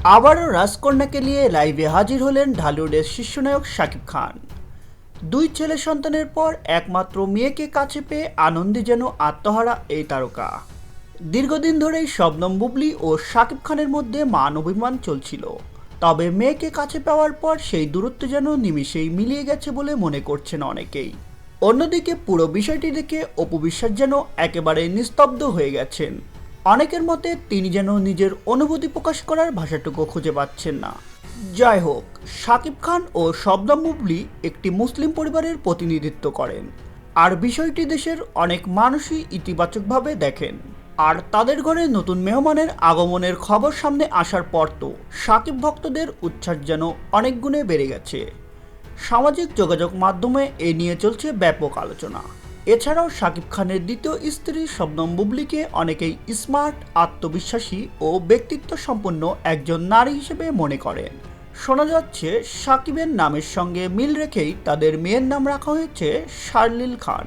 আবারও রাজকন্যাকে নিয়ে লাইভে হাজির হলেন ঢালিউডের শীর্ষনায়ক শাকিব খান। দুই ছেলে সন্তানের পর একমাত্র মেয়েকে কাছে পেয়ে আনন্দে যেন আত্মহারা এই তারকা। দীর্ঘদিন ধরেই শবনম বুবলী ও শাকিব খানের মধ্যে মান অভিমান চলছিল, তবে মেয়েকে কাছে পাওয়ার পর সেই দূরত্ব যেন নিমিষেই মিলিয়ে গেছে বলে মনে করছেন অনেকেই। অন্যদিকে পুরো বিষয়টি দেখে অপু বিশ্বাস যেন একেবারে নিস্তব্ধ হয়ে গেছেন। অনেকের মতে তিনি যেন নিজের অনুভূতি প্রকাশ করার ভাষাটুকু খুঁজে পাচ্ছেন না। যাই হোক, শাকিব খান ও শবনম বুবলী একটি মুসলিম পরিবারের প্রতিনিধিত্ব করেন, আর বিষয়টি দেশের অনেক মানুষই ইতিবাচকভাবে দেখেন। আর তাদের ঘরে নতুন মেহমানের আগমনের খবর সামনে আসার পর তো শাকিব ভক্তদের উচ্ছ্বাস যেন অনেক গুণে বেড়ে গেছে। সামাজিক যোগাযোগ মাধ্যমে এ নিয়ে চলছে ব্যাপক আলোচনা। এছাড়াও শাকিব খানের দ্বিতীয় স্ত্রী শবনম বুবলীকে অনেকেই স্মার্ট, আত্মবিশ্বাসী ও ব্যক্তিত্ব সম্পন্ন একজন নারী হিসেবে মনে করেন। শোনা যাচ্ছে শাকিবের নামের সঙ্গে মিল রেখেই তাদের মেয়ের নাম রাখা হয়েছে শার্লিল খান।